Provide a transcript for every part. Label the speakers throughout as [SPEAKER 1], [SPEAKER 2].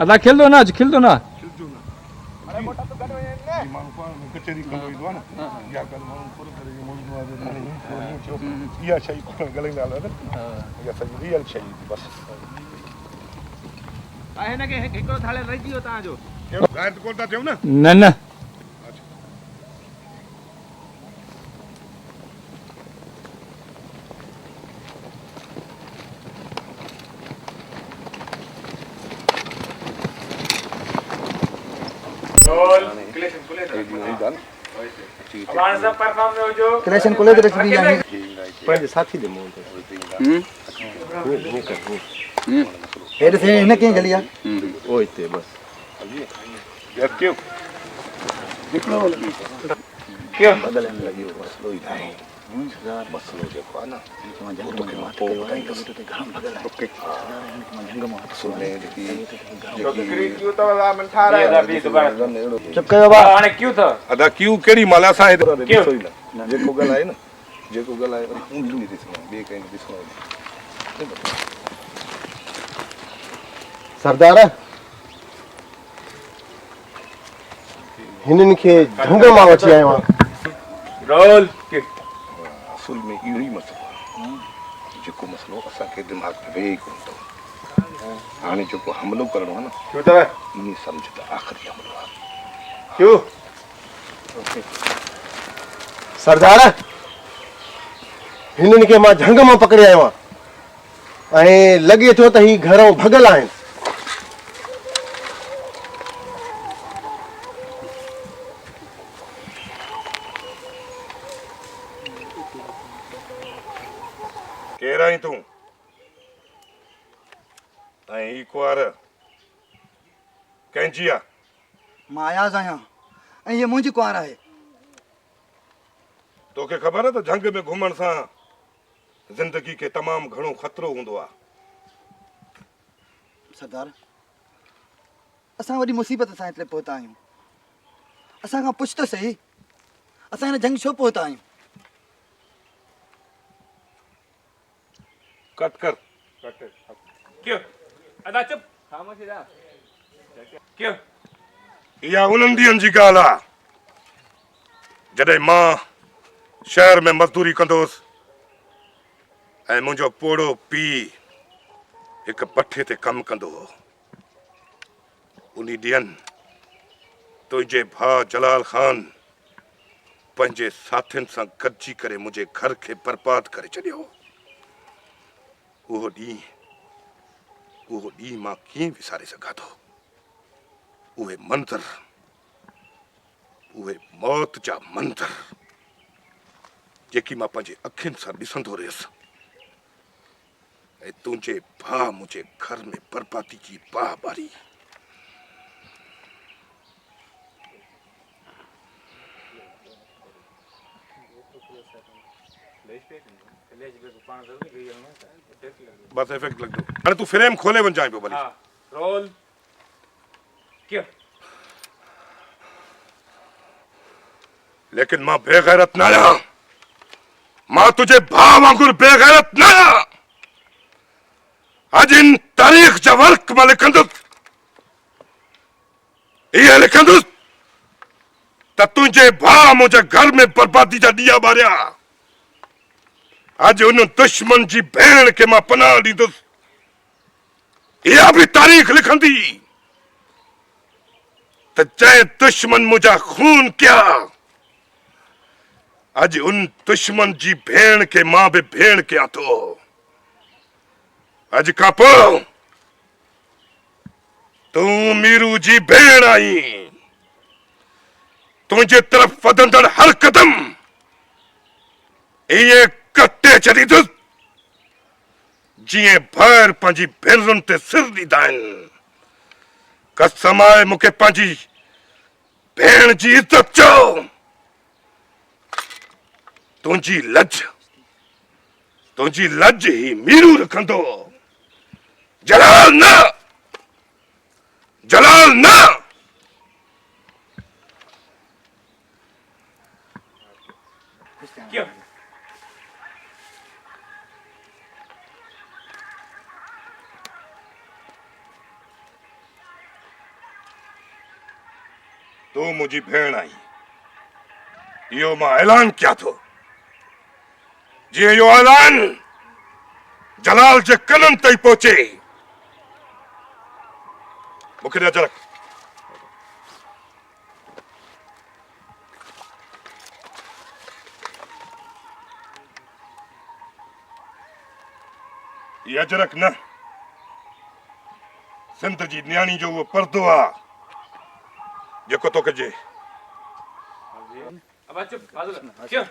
[SPEAKER 1] अदा खेल दो ना
[SPEAKER 2] अरे मोटा तो गड़ो है ने मां को कचेरी कंदो ईंदो आहे न या कल मां पूरो करे मौजूद आहे या शई गले में आलो न या सही रियल शई बस
[SPEAKER 3] आहे न के हिकड़ो थाले रही जियो ता जो
[SPEAKER 2] गायत कोन था थियो न
[SPEAKER 1] न
[SPEAKER 4] कलेक्शन कोले रख दी यानी पंहिंजे साथी दे मों हेड से न के गलिया ओ इते बस
[SPEAKER 2] यार क्यों
[SPEAKER 4] निकलो
[SPEAKER 2] क्यों
[SPEAKER 4] बदलन लगियो बस लोई था बस लो जेको आ ना जंग में माटे वटाई तो घाम बदल ओके जंग में हाथ सुने देखी
[SPEAKER 2] जो किरी क्यों तो मन ठा रहा है अभी दोबारा
[SPEAKER 4] चुप कयो बा
[SPEAKER 3] हाने क्यों था
[SPEAKER 2] अदा क्यों केड़ी माला सा है
[SPEAKER 3] क्यों
[SPEAKER 2] ना जेको गल है ना जेको गल है उन नहीं दिसना बे कहीं दिसना
[SPEAKER 4] सरदार हिनन के झंग मां अची आयो
[SPEAKER 3] रोल के
[SPEAKER 2] असल में इहो ई मसलो जेको मसलो असा के दिमाग में वेई कोन तो हाने जेको हमलो करणो है ना क्यों तो इन समझ त आखिरी हमलो है क्यों
[SPEAKER 4] सरदार हिनन के मां झंग मां पकड़े आयो ऐं लगे थो त ही घरों भगल आहिनि
[SPEAKER 2] केरा ही तू ऐं ही कुआर कंहिंजी आहे
[SPEAKER 4] मां आयाज़ आहियां ऐं ये मुंहिंजी कुंवार आहे
[SPEAKER 2] तोखे ख़बर है त झंग में घुमण सां जिंदगी के तमाम घणो खतरो हूंदो आहे
[SPEAKER 4] सरदार असां वॾी मुसीबत सां हिते पहुता आहियूं असां खां पुछ त सही असां हिन जंग छो पहुता आहियूं
[SPEAKER 2] कट कर
[SPEAKER 3] क्यों अदा चुप खामोशी दा क्यों
[SPEAKER 2] इहा उन्हनि ॾींहंनि जी ॻाल्हि आहे जॾहिं मां शहर में मज़दूरी कंदोसि ऐं मुंहिंजो पोड़ो पीउ हिकु पठे ते कमु कंदो हो उन ॾींहंनि तुंहिंजे भाउ जलाल ख़ान पंहिंजे साथियुनि सां गॾिजी करे मुंहिंजे घर खे बर्बाद करे छॾियो उहो ॾींहुं मां कीअं विसारे सघां थो उहे मंज़र उहे मौत जा मंज़र जेकी मां पंहिंजे अखियुनि सां ॾिसंदो रहियुसि ऐं तुंहिंजे भाउ मुंहिंजे घर में बर्बादी जी बाह ॿारी बस इफेक्ट लग दो अरे तू फ्रेम खोले बन जाए भली
[SPEAKER 3] हां रोल क्यों
[SPEAKER 2] लेकिन मां बेगैरत ना आया मां तुझे भाव वांगुर बेगैरत ना आया आज इन तारीख जा वर्क में लिखंदुस ये लिखंदुस त तुझे भाव मुझे घर में बर्बादी जा दिया बारिया आज उन दुश्मन जी भेण के मां पनाह ॾींदुसि इहा भी तारीख लिखंदी त जंहिं दुश्मन मुंहिंजा खून कया आज उन दुश्मन जी भेण के मां भी भेण कया थो अज खां पोइ तू मीरू जी भेण आई तुंहिंजे तरफ़ वधंदड़ हर कदम इहे कटे छॾींदुसि जीअं भैर पंहिंजी भेनरुनि ते सिर ॾींदा आहिनि कसम आहे मूंखे पंहिंजी भेण जी इज़त चओ तुंहिंजी लज ही मीरू रखंदो जलाल न
[SPEAKER 3] क्यों
[SPEAKER 2] तू मुझी भेण आई यो मां ऐलान क्या थो जी यो ऐलान जलाल जे कनन ताईं पहुचे मूंखे ॾे अजरक ये अजरक न सिंध जी न्याणी जो वो पर्दो आ जेको तो कजे
[SPEAKER 3] अब चुप बाजूला क्यों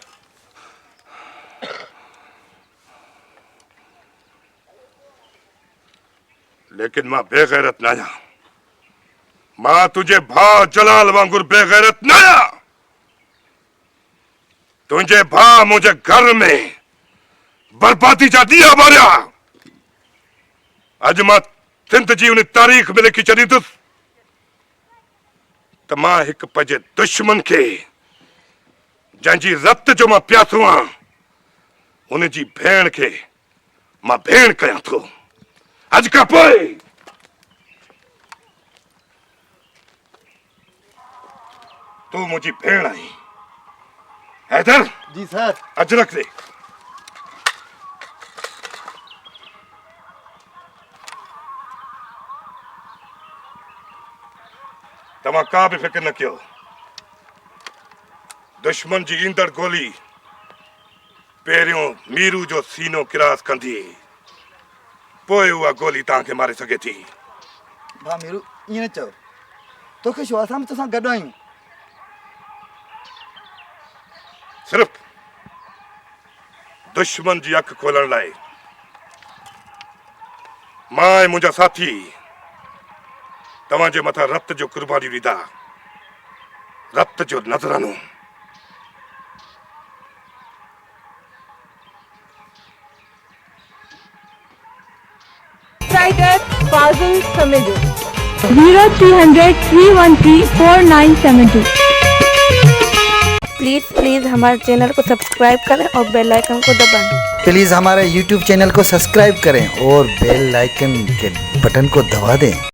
[SPEAKER 2] लेकिन मां बेगैरत न आहियां मां तुझे भाउ जलाल वांगुर बेगैरत न आहियां तुझे भाउ मुझे घर में बर्बादी जा दिया बारिया अज मां सिंध जी उन तारीख में लिखी छॾींदुसि त मां हिकु पंहिंजे दुश्मन खे जंहिंजी रत जो मां प्यासो आहियां उन जी भेण खे मां भेण कयां थो अज खां पोइ तू मुंहिंजी भेण आहीं हैदर
[SPEAKER 4] जी सर।
[SPEAKER 2] अजरक दे तव्हां का बि फिक्र न कयो दुश्मन जी ईंदड़ गोली पहिरियों मीरू जो सीनो किरास कंदी पोइ उहा गोली तव्हांखे मारे सघे थी
[SPEAKER 1] भाउ मीरू ईअं न चओ तोखे छो असां बि तोसां गॾु आहियूं
[SPEAKER 2] सिर्फ़ दुश्मन जी अख खोलण लाइ मां ऐं मुंहिंजा साथी तव्हांजे मथां रत जो कुर्बानी ॾींदा रत जो नज़रानो
[SPEAKER 5] Writer Fazil Samedo 0300-313-4972। प्लीज़ हमारे चैनल को सब्सक्राइब करें और बेल आइकन को दबाएं।
[SPEAKER 1] प्लीज़ हमारे YouTube चैनल को सब्सक्राइब करें और बेल आइकन के बटन को दबा दें।